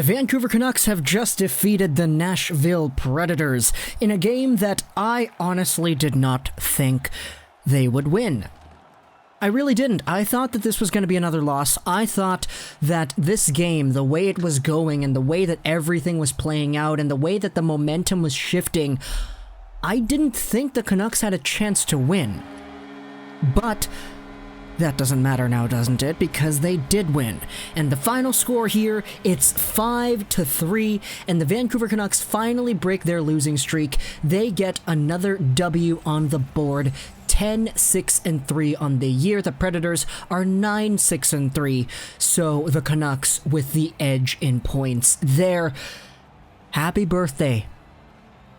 Vancouver Canucks have just defeated the Nashville Predators in a game that I honestly did not think they would win. I really didn't. I thought that this was going to be another loss. I thought that this game, the way it was going and the way that everything was playing out and the way that the momentum was shifting, I didn't think the Canucks had a chance to win. But that doesn't matter now, doesn't it? Because they did win. And the final score here, it's 5-3, and the Vancouver Canucks finally break their losing streak. They get another W on the board, 10-6-3 on the year. The Predators are 9-6-3, so the Canucks with the edge in points there. Happy birthday.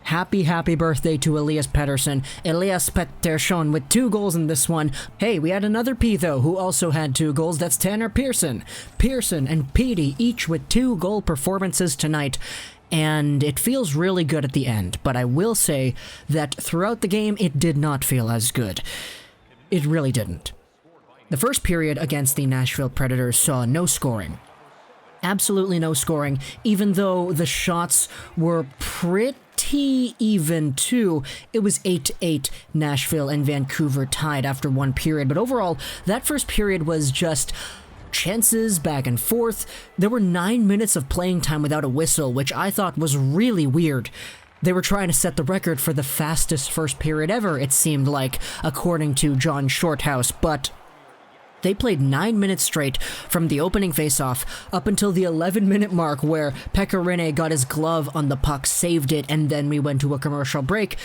Happy birthday to ELIAS Pettersson. ELIAS PETTERSSON with 2 goals in this one. Hey, we had another P though, who also had 2 goals. That's Tanner Pearson. Pearson and Petey each with 2 goal performances tonight. And it feels really good at the end. But I will say that throughout the game, it did not feel as good. It really didn't. The first period against the Nashville Predators saw no scoring. Absolutely no scoring, even though the shots were pretty even too. It was 8-8, Nashville and Vancouver tied after one period, but overall, that first period was just chances back and forth. There were 9 minutes of playing time without a whistle, which I thought was really weird. They were trying to set the record for the fastest first period ever, it seemed like, according to John Shorthouse, but they played 9 minutes straight from the opening faceoff up until the 11-minute mark where Pekka Rinne got his glove on the puck, saved it, and then we went to a commercial break.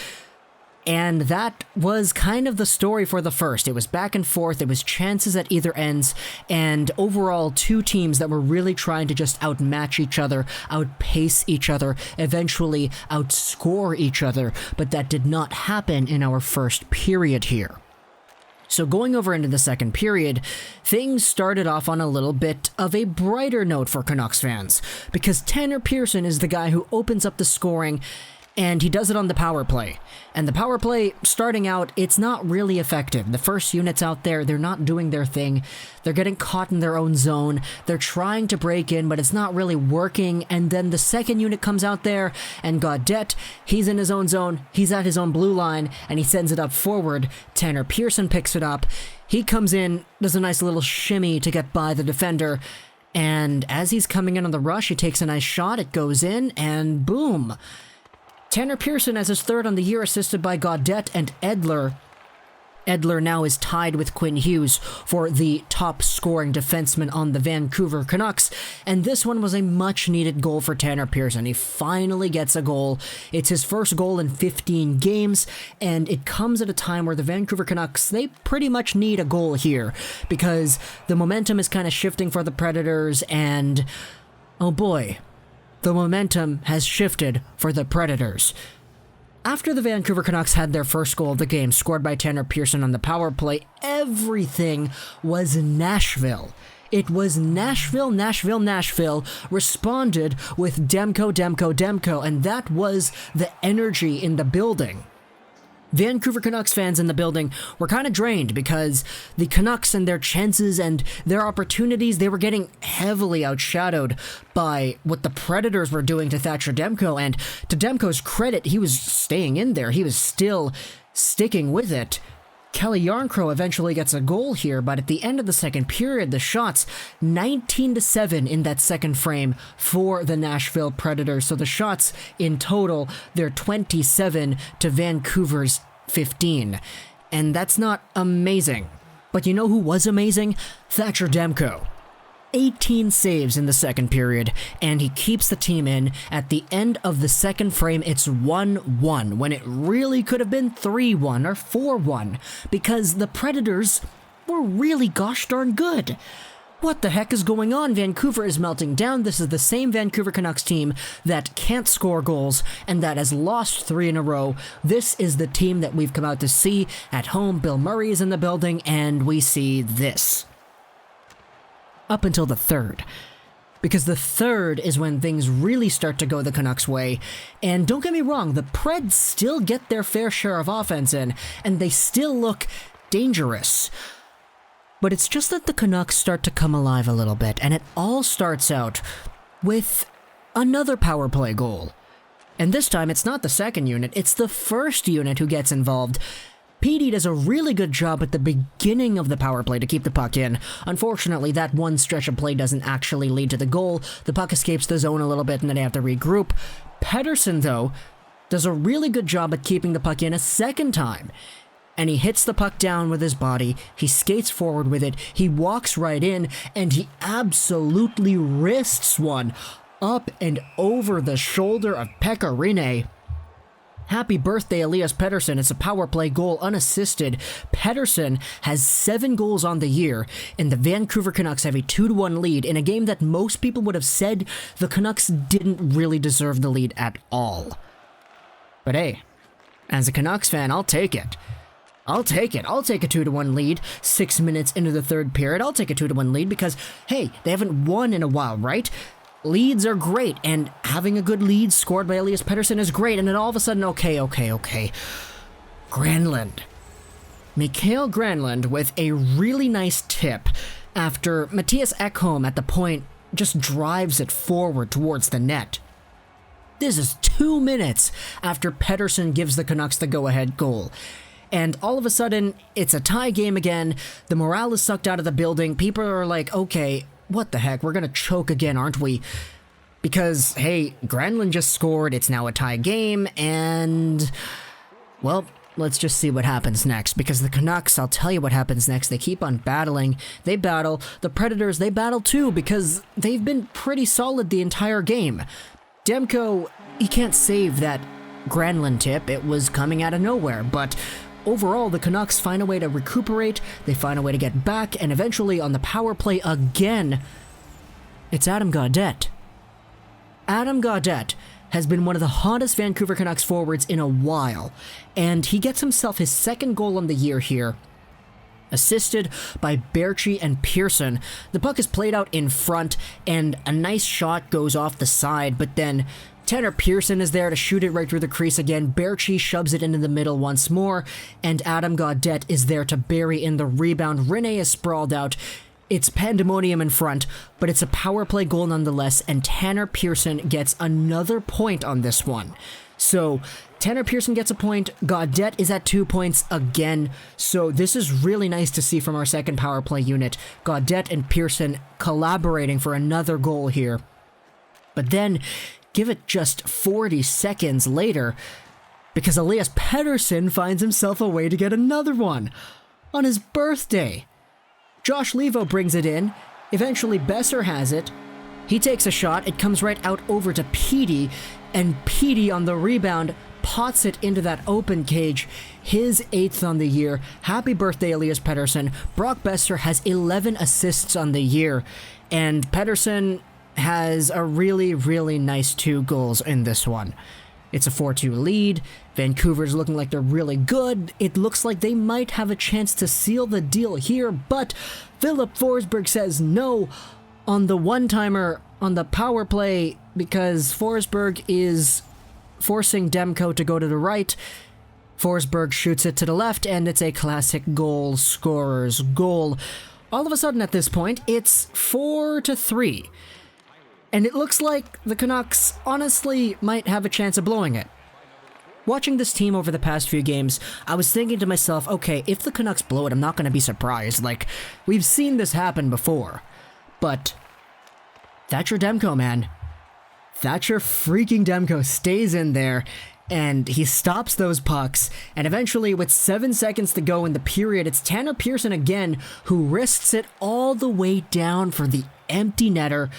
And that was kind of the story for the first. It was back and forth, it was chances at either ends, and overall 2 teams that were really trying to just outmatch each other, outpace each other, eventually outscore each other, but that did not happen in our first period here. So going over into the second period, things started off on a little bit of a brighter note for Canucks fans, because Tanner Pearson is the guy who opens up the scoring, and he does it on the power play. And the power play, starting out, it's not really effective. The first units out there, they're not doing their thing. They're getting caught in their own zone. They're trying to break in, but it's not really working. And then the second unit comes out there, and Gaudette, he's in his own zone. He's at his own blue line, and he sends it up forward. Tanner Pearson picks it up. He comes in, does a nice little shimmy to get by the defender. And as he's coming in on the rush, he takes a nice shot. It goes in, and boom. Tanner Pearson has his 3rd on the year, assisted by Gaudette and Edler. Edler now is tied with Quinn Hughes for the top scoring defenseman on the Vancouver Canucks, and this one was a much-needed goal for Tanner Pearson. He finally gets a goal. It's his first goal in 15 games, and it comes at a time where the Vancouver Canucks, they pretty much need a goal here, because the momentum is kind of shifting for the Predators, and oh boy, the momentum has shifted for the Predators. After the Vancouver Canucks had their first goal of the game, scored by Tanner Pearson on the power play, everything was Nashville. It was Nashville responded with Demko, and that was the energy in the building. Vancouver Canucks fans in the building were kind of drained because the Canucks and their chances and their opportunities, they were getting heavily outshadowed by what the Predators were doing to Thatcher Demko, and to Demko's credit, he was staying in there. He was still sticking with it. Kelly Yarncrow eventually gets a goal here, but at the end of the second period, the shots 19-7 in that second frame for the Nashville Predators. So the shots in total, they're 27 to Vancouver's 15. And that's not amazing. But you know who was amazing? Thatcher Demko. 18 saves in the second period, and he keeps the team in. At the end of the second frame, it's 1-1, when it really could have been 3-1 or 4-1, because the Predators were really gosh darn good. What the heck is going on? Vancouver is melting down. This is the same Vancouver Canucks team that can't score goals and that has lost 3 in a row. This is the team that we've come out to see at home. Bill Murray is in the building, and we see this. Up until the third. Because the third is when things really start to go the Canucks' way. And don't get me wrong, the Preds still get their fair share of offense in, and they still look dangerous. But it's just that the Canucks start to come alive a little bit, and it all starts out with another power play goal. And this time, it's not the second unit, it's the first unit who gets involved. Petey does a really good job at the beginning of the power play to keep the puck in. Unfortunately, that one stretch of play doesn't actually lead to the goal. The puck escapes the zone a little bit and then they have to regroup. Pettersson, though, does a really good job at keeping the puck in a second time. And he hits the puck down with his body, he skates forward with it, he walks right in, and he absolutely wrists one up and over the shoulder of Pekka Rinne. Happy birthday, ELIAS Pettersson. It's a power play goal unassisted. Pettersson has 7 goals on the year, and the Vancouver Canucks have a 2-1 lead in a game that most people would have said the Canucks didn't really deserve the lead at all. But hey, as a Canucks fan, I'll take it. I'll take it. I'll take a 2-1 lead 6 minutes into the third period. I'll take a 2-1 lead because, hey, they haven't won in a while, right? Leads are great, and having a good lead scored by ELIAS Pettersson is great, and then all of a sudden, okay. Granlund. Mikael Granlund with a really nice tip after Mattias Ekholm at the point just drives it forward towards the net. This is 2 minutes after Pettersson gives the Canucks the go-ahead goal. And all of a sudden, it's a tie game again, the morale is sucked out of the building, people are like, okay, what the heck, we're gonna choke again, aren't we? Because, hey, Granlund just scored, it's now a tie game, and, well, let's just see what happens next. Because the Canucks, I'll tell you what happens next, they keep on battling, they battle, the Predators, they battle too, because they've been pretty solid the entire game. Demko, he can't save that Granlund tip, it was coming out of nowhere, but overall, the Canucks find a way to recuperate, they find a way to get back, and eventually on the power play again, it's Adam Gaudette. Adam Gaudette has been one of the hottest Vancouver Canucks forwards in a while, and he gets himself his second goal on the year here. Assisted by Baertschi and Pearson, the puck is played out in front, and a nice shot goes off the side, but then Tanner Pearson is there to shoot it right through the crease again. Baertschi shoves it into the middle once more, and Adam Gaudette is there to bury in the rebound. Rinne is sprawled out. It's pandemonium in front, but it's a power play goal nonetheless, and Tanner Pearson gets another point on this one. So Tanner Pearson gets a point, Gaudette is at 2 points again, so this is really nice to see from our second power play unit. Gaudette and Pearson collaborating for another goal here. But then, give it just 40 seconds later, because ELIAS Pettersson finds himself a way to get another one on his birthday. Josh Levo brings it in, eventually Besser has it, he takes a shot, it comes right out over to Petey, and Petey on the rebound pots it into that open cage, his 8th on the year. Happy birthday, ELIAS Pettersson. Brock Besser has 11 assists on the year, and Pettersson has a really, really nice 2 goals in this one. It's a 4-2 lead. Vancouver's looking like they're really good. It looks like they might have a chance to seal the deal here, but Philip Forsberg says no on the one-timer on the power play because Forsberg is forcing Demko to go to the right. Forsberg shoots it to the left, and it's a classic goal scorer's goal. All of a sudden at this point, it's 4-3. And it looks like the Canucks honestly might have a chance of blowing it. Watching this team over the past few games, I was thinking to myself, okay, if the Canucks blow it, I'm not going to be surprised. Like, we've seen this happen before. But Thatcher Demko, man. Thatcher freaking Demko stays in there, and he stops those pucks, and eventually with 7 seconds to go in the period, it's Tanner Pearson again who wrists it all the way down for the empty netter.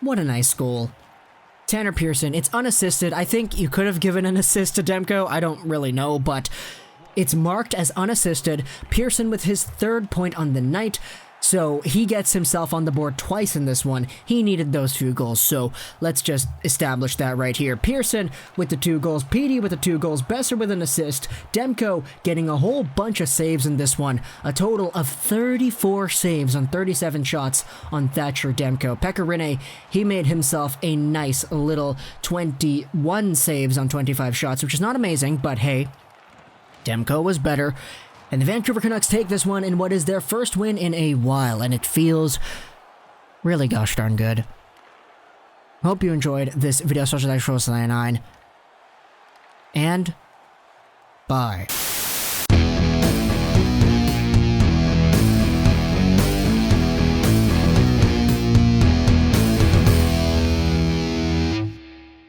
What a nice goal. Tanner Pearson, it's unassisted. I think you could have given an assist to Demko. I don't really know, but it's marked as unassisted. Pearson with his 3rd point on the night. So he gets himself on the board twice in this one. He needed those 2 goals, so let's just establish that right here. Pearson with the 2 goals, Petey with the 2 goals, Besser with an assist, Demko getting a whole bunch of saves in this one. A total of 34 saves on 37 shots on Thatcher Demko. Pekka Rinne, he made himself a nice little 21 saves on 25 shots, which is not amazing, but hey, Demko was better. And the Vancouver Canucks take this one in what is their first win in a while, and it feels really gosh darn good. Hope you enjoyed this video. Social 9, and bye.